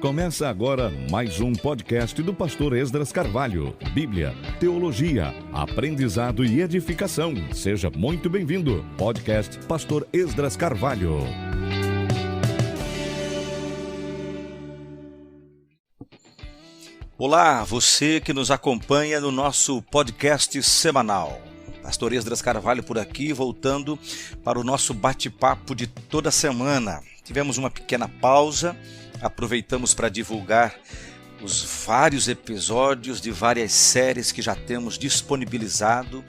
Começa agora mais um podcast do pastor Esdras Carvalho. Bíblia, teologia, aprendizado e edificação. Seja muito bem-vindo. Podcast pastor Esdras Carvalho. Olá, você que nos acompanha no nosso podcast semanal. Pastor Esdras Carvalho por aqui, voltando para o nosso bate-papo de toda semana. Tivemos uma pequena pausa, aproveitamos para divulgar os vários episódios de várias séries que já temos disponibilizado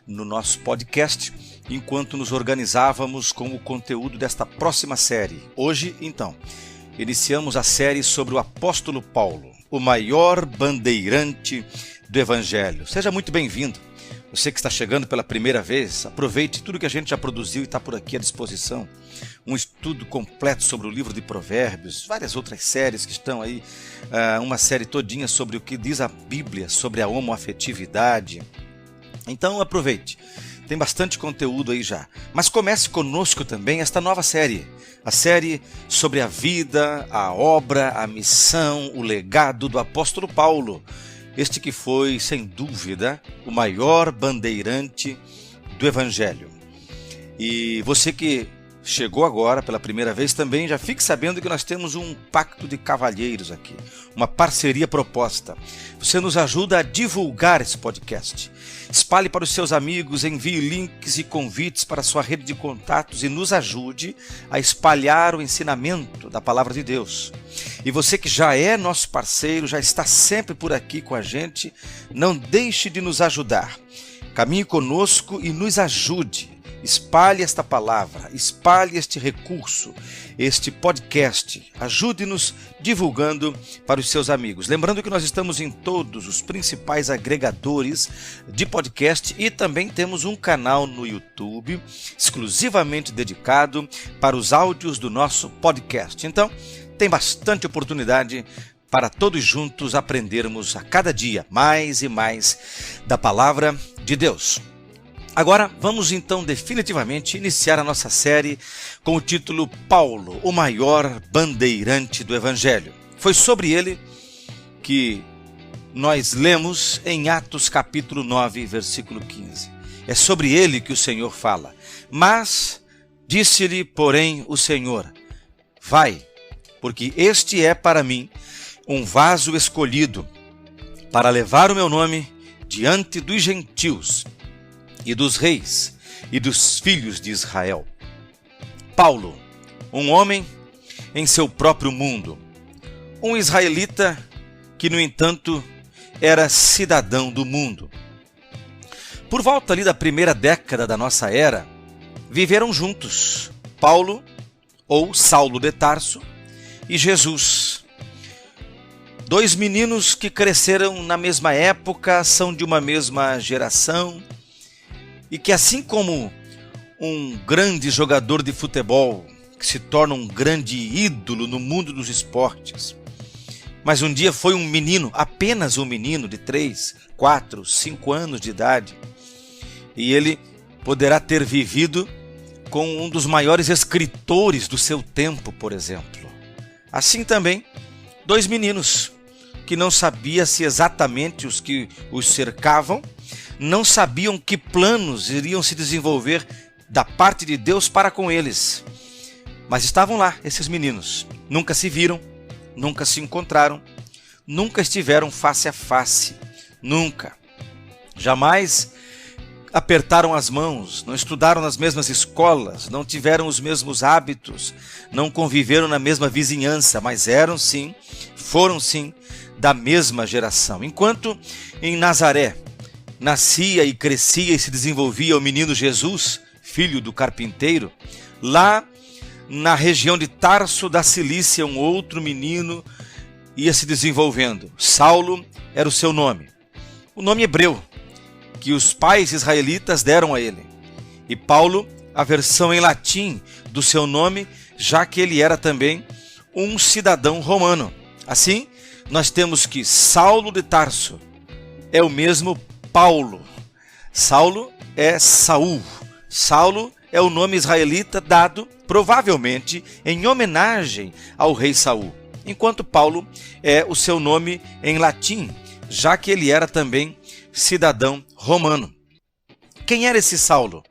no nosso podcast, enquanto nos organizávamos com o conteúdo desta próxima série. Hoje, então, iniciamos a série sobre o apóstolo Paulo, o maior bandeirante do Evangelho. Seja muito bem-vindo. Você que está chegando pela primeira vez, aproveite tudo que a gente já produziu e está por aqui à disposição. Um estudo completo sobre o livro de Provérbios, várias outras séries que estão aí, uma série todinha sobre o que diz a Bíblia, sobre a homoafetividade. Então aproveite, tem bastante conteúdo aí já. Mas comece conosco também esta nova série, a série sobre a vida, a obra, a missão, o legado do apóstolo Paulo. Este que foi, sem dúvida, o maior bandeirante do Evangelho. E você que chegou agora pela primeira vez também, já fique sabendo que nós temos um pacto de cavalheiros aqui, uma parceria proposta. Você nos ajuda a divulgar esse podcast. Espalhe para os seus amigos, envie links e convites para a sua rede de contatos e nos ajude a espalhar o ensinamento da Palavra de Deus. E você que já é nosso parceiro, já está sempre por aqui com a gente, não deixe de nos ajudar. Caminhe conosco e nos ajude. Espalhe esta palavra, espalhe este recurso, este podcast. Ajude-nos divulgando para os seus amigos. Lembrando que nós estamos em todos os principais agregadores de podcast e também temos um canal no YouTube exclusivamente dedicado para os áudios do nosso podcast. Então, tem bastante oportunidade para todos juntos aprendermos a cada dia mais e mais da palavra de Deus. Agora, vamos então definitivamente iniciar a nossa série com o título Paulo, o maior bandeirante do Evangelho. Foi sobre ele que nós lemos em Atos capítulo 9, versículo 15. É sobre ele que o Senhor fala. Mas disse-lhe, porém, o Senhor, vai, porque este é para mim um vaso escolhido para levar o meu nome diante dos gentios e dos reis e dos filhos de Israel. Paulo, um homem em seu próprio mundo, um israelita que, no entanto, era cidadão do mundo. Por volta ali da primeira década da nossa era, viveram juntos Paulo, ou Saulo de Tarso, e Jesus. Dois meninos que cresceram na mesma época, são de uma mesma geração, e que, assim como um grande jogador de futebol que se torna um grande ídolo no mundo dos esportes, mas um dia foi um menino, apenas um menino de 3, 4, 5 anos de idade, e ele poderá ter vivido com um dos maiores escritores do seu tempo, por exemplo. Assim também, dois meninos que não sabia se exatamente os que os cercavam, não sabiam que planos iriam se desenvolver da parte de Deus para com eles. Mas estavam lá, esses meninos. Nunca se viram, nunca se encontraram, nunca estiveram face a face. Nunca. Jamais apertaram as mãos, não estudaram nas mesmas escolas, não tiveram os mesmos hábitos, não conviveram na mesma vizinhança, mas eram sim, foram sim, da mesma geração. Enquanto em Nazaré nascia e crescia e se desenvolvia o menino Jesus, filho do carpinteiro, lá na região de Tarso da Cilícia, um outro menino ia se desenvolvendo. Saulo era o seu nome, o nome hebreu que os pais israelitas deram a ele. E Paulo, a versão em latim do seu nome, já que ele era também um cidadão romano. Assim, nós temos que Saulo de Tarso é o mesmo Paulo. Saulo é Saul. Saulo é o nome israelita dado, provavelmente, em homenagem ao rei Saul. enquanto Paulo é o seu nome em latim, já que ele era também cidadão romano. Quem era esse Saulo?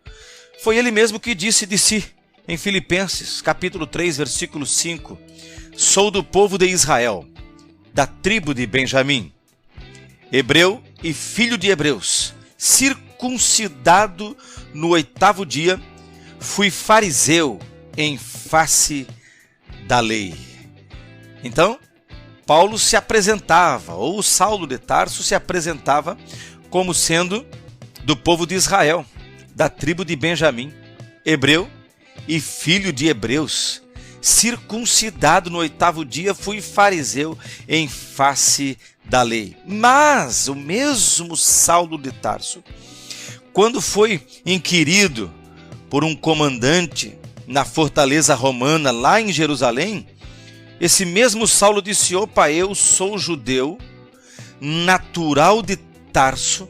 Foi ele mesmo que disse de si, em Filipenses, capítulo 3, versículo 5, sou do povo de Israel, da tribo de Benjamim, hebreu e filho de hebreus, circuncidado no 8º dia, fui fariseu em face da lei. Então, Paulo se apresentava, ou Saulo de Tarso se apresentava como sendo do povo de Israel, da tribo de Benjamim, hebreu e filho de hebreus, circuncidado no 8º dia, fui fariseu em face da lei. Mas o mesmo Saulo de Tarso, quando foi inquirido por um comandante na fortaleza romana lá em Jerusalém, esse mesmo Saulo disse, opa, eu sou judeu, natural de Tarso,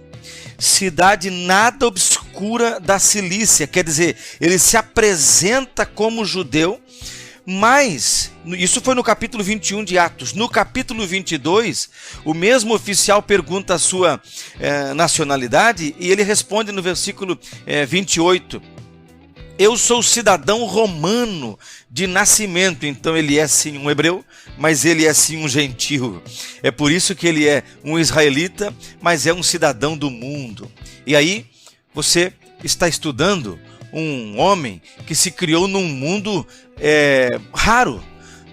cidade nada obscura da Cilícia. Quer dizer, ele se apresenta como judeu, mas, isso foi no capítulo 21 de Atos. No capítulo 22, o mesmo oficial pergunta a sua nacionalidade e ele responde no versículo 28. Eu sou cidadão romano de nascimento. Então ele é sim um hebreu, mas ele é sim um gentio. É por isso que ele é um israelita, mas é um cidadão do mundo. E aí você está estudando um homem que se criou num mundo raro.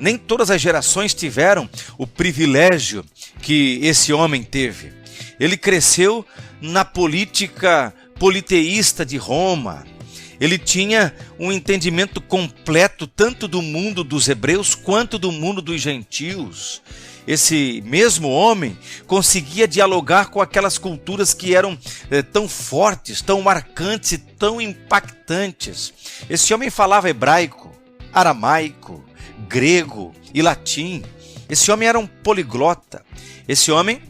Nem todas as gerações tiveram o privilégio que esse homem teve. Ele cresceu na política politeísta de Roma. Ele tinha um entendimento completo tanto do mundo dos hebreus quanto do mundo dos gentios. Esse mesmo homem conseguia dialogar com aquelas culturas que eram tão fortes, tão marcantes e tão impactantes. Esse homem falava hebraico, aramaico, grego e latim. Esse homem era um poliglota. Esse homem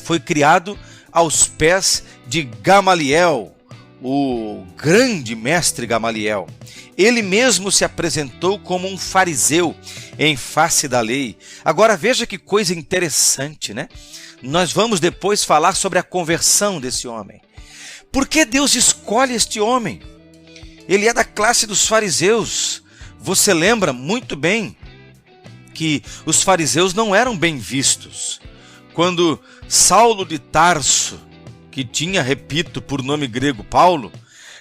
foi criado aos pés de Gamaliel, o grande mestre Gamaliel. Ele mesmo se apresentou como um fariseu em face da lei. Agora veja que coisa interessante, né? Nós vamos depois falar sobre a conversão desse homem. Por que Deus escolhe este homem? Ele é da classe dos fariseus. Você lembra muito bem que os fariseus não eram bem vistos. Quando Saulo de Tarso, que tinha, repito, por nome grego Paulo,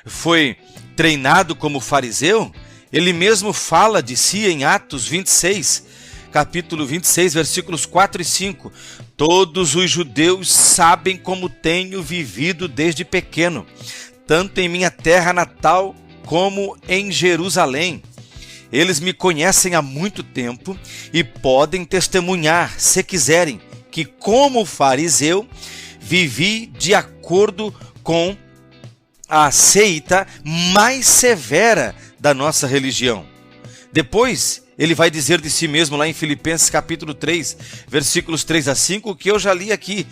foi treinado como fariseu, ele mesmo fala de si em Atos 26, capítulo 26, versículos 4 e 5. Todos os judeus sabem como tenho vivido desde pequeno, tanto em minha terra natal como em Jerusalém. Eles me conhecem há muito tempo e podem testemunhar, se quiserem, que como fariseu vivi de acordo com a seita mais severa da nossa religião. Depois, ele vai dizer de si mesmo lá em Filipenses capítulo 3, versículos 3 a 5, o que eu já li aqui,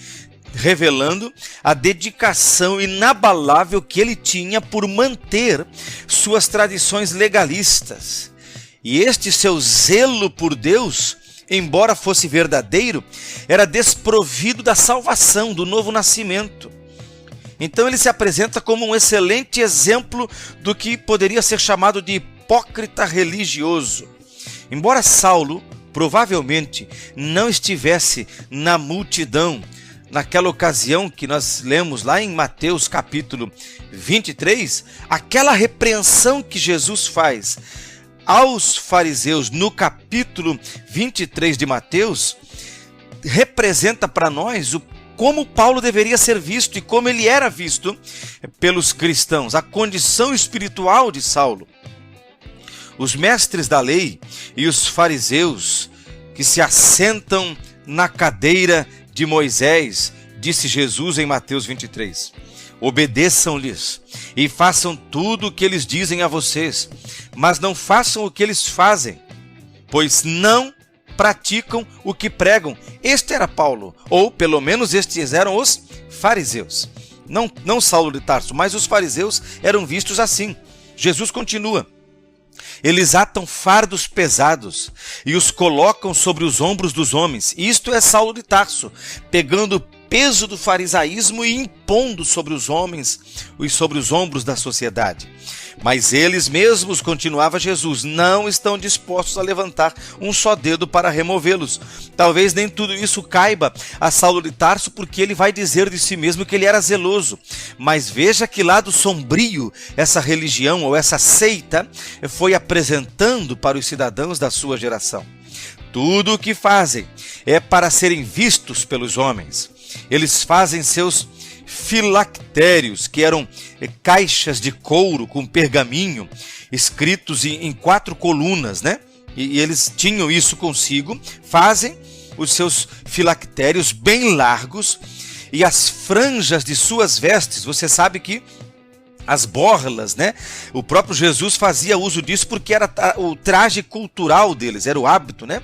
revelando a dedicação inabalável que ele tinha por manter suas tradições legalistas. E este seu zelo por Deus, embora fosse verdadeiro, era desprovido da salvação, do novo nascimento. Então ele se apresenta como um excelente exemplo do que poderia ser chamado de hipócrita religioso. Embora Saulo provavelmente não estivesse na multidão naquela ocasião que nós lemos lá em Mateus capítulo 23, aquela repreensão que Jesus faz aos fariseus no capítulo 23 de Mateus representa para nós como Paulo deveria ser visto e como ele era visto pelos cristãos, a condição espiritual de Saulo. Os mestres da lei e os fariseus que se assentam na cadeira de Moisés, disse Jesus em Mateus 23. Obedeçam-lhes e façam tudo o que eles dizem a vocês, mas não façam o que eles fazem, pois não praticam o que pregam. Este era Paulo, ou pelo menos estes eram os fariseus. Não Saulo de Tarso, mas os fariseus eram vistos assim. Jesus continua. Eles atam fardos pesados e os colocam sobre os ombros dos homens. Isto é Saulo de Tarso, pegando o peso do farisaísmo e impondo sobre os homens e sobre os ombros da sociedade. Mas eles mesmos, continuava Jesus, não estão dispostos a levantar um só dedo para removê-los. Talvez nem tudo isso caiba a Saulo de Tarso, porque ele vai dizer de si mesmo que ele era zeloso. Mas veja que lado sombrio essa religião ou essa seita foi apresentando para os cidadãos da sua geração. Tudo o que fazem é para serem vistos pelos homens. Eles fazem seus filactérios, que eram caixas de couro com pergaminho, escritos em 4 colunas, né? E eles tinham isso consigo, fazem os seus filactérios bem largos, e as franjas de suas vestes, você sabe que as borlas, né? O próprio Jesus fazia uso disso porque era o traje cultural deles, era o hábito, né?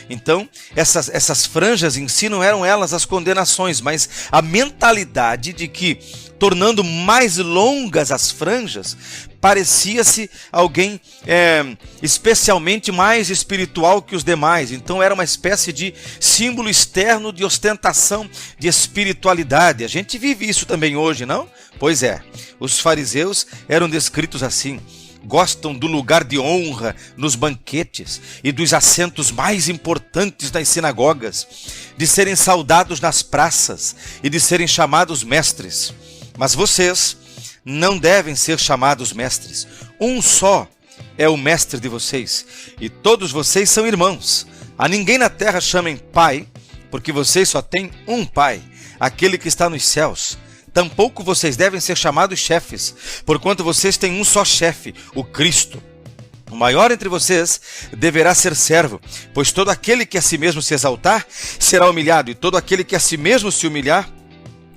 Então, essas franjas em si não eram elas as condenações, mas a mentalidade de que, tornando mais longas as franjas, parecia-se alguém especialmente mais espiritual que os demais. Então era uma espécie de símbolo externo de ostentação, de espiritualidade. A gente vive isso também hoje, não? Pois é, os fariseus eram descritos assim. Gostam do lugar de honra nos banquetes e dos assentos mais importantes nas sinagogas, de serem saudados nas praças e de serem chamados mestres. Mas vocês não devem ser chamados mestres. Um só é o mestre de vocês, e todos vocês são irmãos. A ninguém na terra chamem pai, porque vocês só têm um pai, aquele que está nos céus. Tampouco vocês devem ser chamados chefes, porquanto vocês têm um só chefe, o Cristo. O maior entre vocês deverá ser servo, pois todo aquele que a si mesmo se exaltar será humilhado, e todo aquele que a si mesmo se humilhar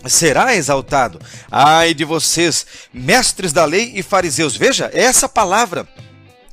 será exaltado. Ai de vocês, mestres da lei e fariseus. Veja, essa palavra,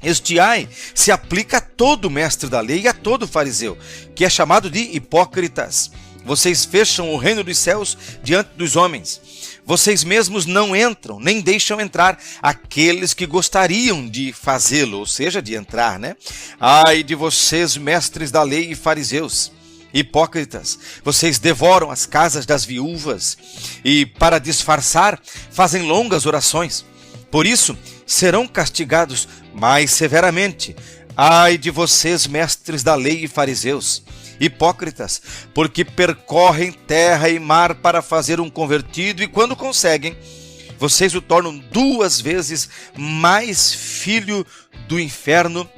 este ai, se aplica a todo mestre da lei e a todo fariseu, que é chamado de hipócritas. Vocês fecham o reino dos céus diante dos homens. Vocês mesmos não entram, nem deixam entrar aqueles que gostariam de fazê-lo, ou seja, de entrar, né? Ai de vocês, mestres da lei e fariseus, hipócritas, vocês devoram as casas das viúvas e, para disfarçar, fazem longas orações. Por isso, serão castigados mais severamente. Ai de vocês, mestres da lei e fariseus, hipócritas, porque percorrem terra e mar para fazer um convertido, e quando conseguem, vocês o tornam 2 vezes mais filho do inferno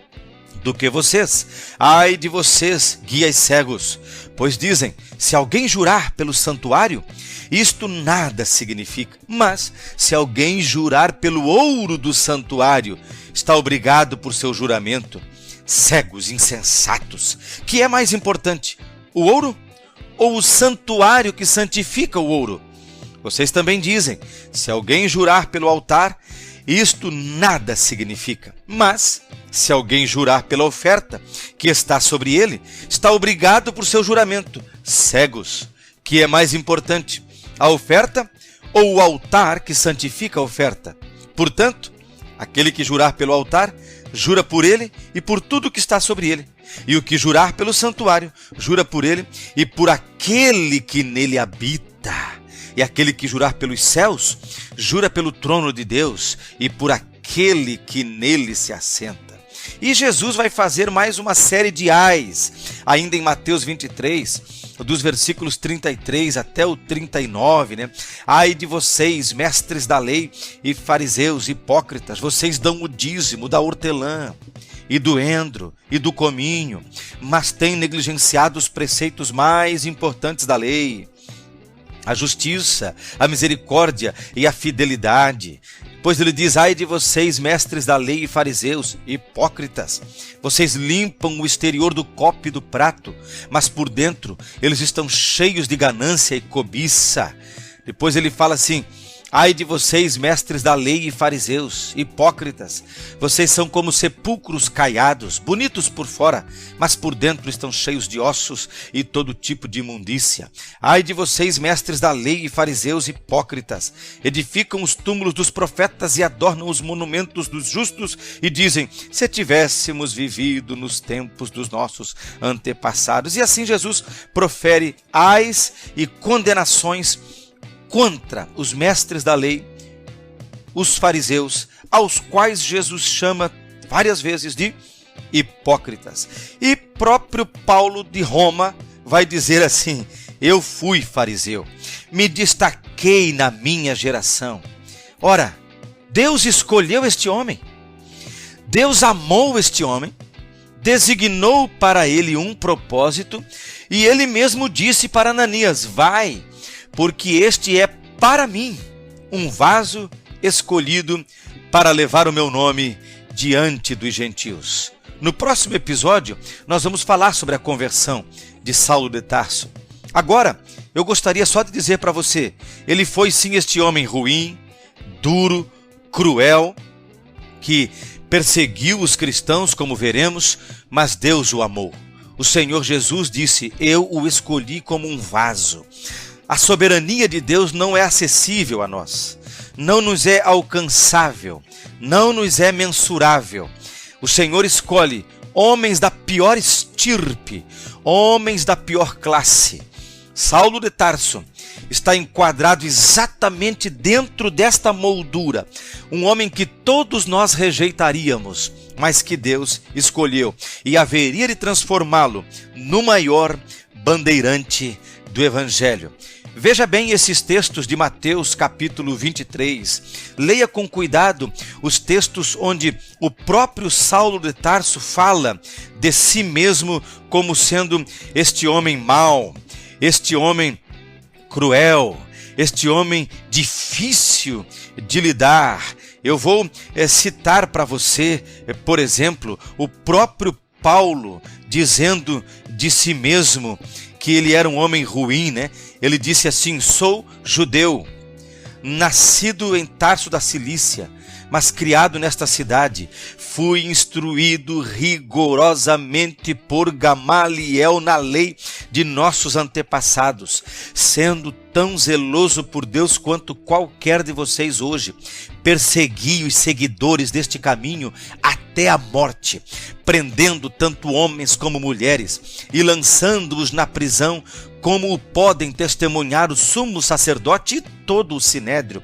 do que vocês. Ai de vocês, guias cegos, pois dizem, se alguém jurar pelo santuário, isto nada significa. Mas, se alguém jurar pelo ouro do santuário, está obrigado por seu juramento. Cegos, insensatos, que é mais importante, o ouro ou o santuário que santifica o ouro? Vocês também dizem, se alguém jurar pelo altar, isto nada significa. Mas, se alguém jurar pela oferta que está sobre ele, está obrigado por seu juramento. Cegos, que é mais importante, a oferta ou o altar que santifica a oferta? Portanto, aquele que jurar pelo altar, jura por ele e por tudo que está sobre ele. E o que jurar pelo santuário, jura por ele e por aquele que nele habita. E aquele que jurar pelos céus, jura pelo trono de Deus e por aquele que nele se assenta. E Jesus vai fazer mais uma série de ais, ainda em Mateus 23, dos versículos 33 até o 39, né? Ai de vocês, mestres da lei e fariseus hipócritas, vocês dão o dízimo da hortelã e do endro e do cominho, mas têm negligenciado os preceitos mais importantes da lei, a justiça, a misericórdia e a fidelidade. Pois ele diz, ai de vocês, mestres da lei e fariseus, hipócritas, vocês limpam o exterior do copo e do prato, mas por dentro eles estão cheios de ganância e cobiça. Depois ele fala assim, Ai de vocês, mestres da lei e fariseus, hipócritas! Vocês são como sepulcros caiados, bonitos por fora, mas por dentro estão cheios de ossos e todo tipo de imundícia. Ai de vocês, mestres da lei e fariseus, hipócritas! Edificam os túmulos dos profetas e adornam os monumentos dos justos e dizem: se tivéssemos vivido nos tempos dos nossos antepassados. E assim Jesus profere ais e condenações contra os mestres da lei, os fariseus, aos quais Jesus chama várias vezes de hipócritas. E próprio Paulo de Roma vai dizer assim: eu fui fariseu, me destaquei na minha geração. Ora, Deus escolheu este homem, Deus amou este homem, designou para ele um propósito, e ele mesmo disse para Ananias: vai, porque este é para mim um vaso escolhido para levar o meu nome diante dos gentios. No próximo episódio, nós vamos falar sobre a conversão de Saulo de Tarso. Agora, eu gostaria só de dizer para você, ele foi sim este homem ruim, duro, cruel, que perseguiu os cristãos, como veremos, mas Deus o amou. O Senhor Jesus disse: eu o escolhi como um vaso. A soberania de Deus não é acessível a nós, não nos é alcançável, não nos é mensurável. O Senhor escolhe homens da pior estirpe, homens da pior classe. Saulo de Tarso está enquadrado exatamente dentro desta moldura, um homem que todos nós rejeitaríamos, mas que Deus escolheu e haveria de transformá-lo no maior bandeirante do Evangelho. Veja bem esses textos de Mateus capítulo 23. Leia com cuidado os textos onde o próprio Saulo de Tarso fala de si mesmo como sendo este homem mau, este homem cruel, este homem difícil de lidar. Eu vou citar para você, por exemplo, o próprio Paulo dizendo de si mesmo que ele era um homem ruim, né? Ele disse assim: sou judeu, nascido em Tarso da Cilícia, mas criado nesta cidade. Fui instruído rigorosamente por Gamaliel na lei de nossos antepassados, sendo tão zeloso por Deus quanto qualquer de vocês hoje. Persegui os seguidores deste caminho até a morte, prendendo tanto homens como mulheres e lançando-os na prisão, como o podem testemunhar o sumo sacerdote e todo o sinédrio.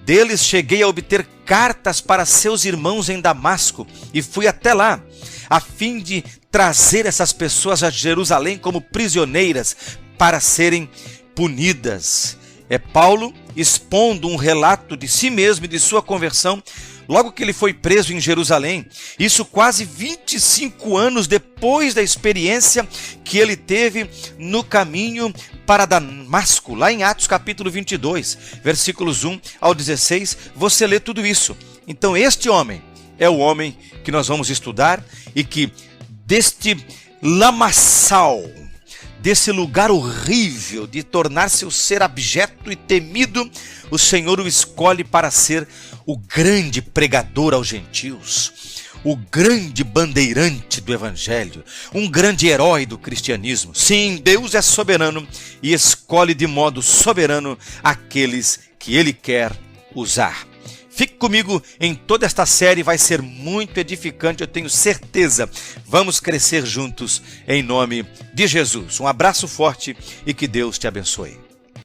Deles cheguei a obter cartas para seus irmãos em Damasco e fui até lá, a fim de trazer essas pessoas a Jerusalém como prisioneiras para serem punidas. É Paulo expondo um relato de si mesmo e de sua conversão logo que ele foi preso em Jerusalém. Isso quase 25 anos depois da experiência que ele teve no caminho para Damasco, lá em Atos capítulo 22, versículos 1 ao 16, você lê tudo isso. Então este homem é o homem que nós vamos estudar e que deste lamaçal, desse lugar horrível de tornar-se o ser abjeto e temido, o Senhor o escolhe para ser o grande pregador aos gentios, o grande bandeirante do Evangelho, um grande herói do cristianismo. Sim, Deus é soberano e escolhe de modo soberano aqueles que Ele quer usar. Fique comigo em toda esta série, vai ser muito edificante, eu tenho certeza. Vamos crescer juntos em nome de Jesus. Um abraço forte e que Deus te abençoe.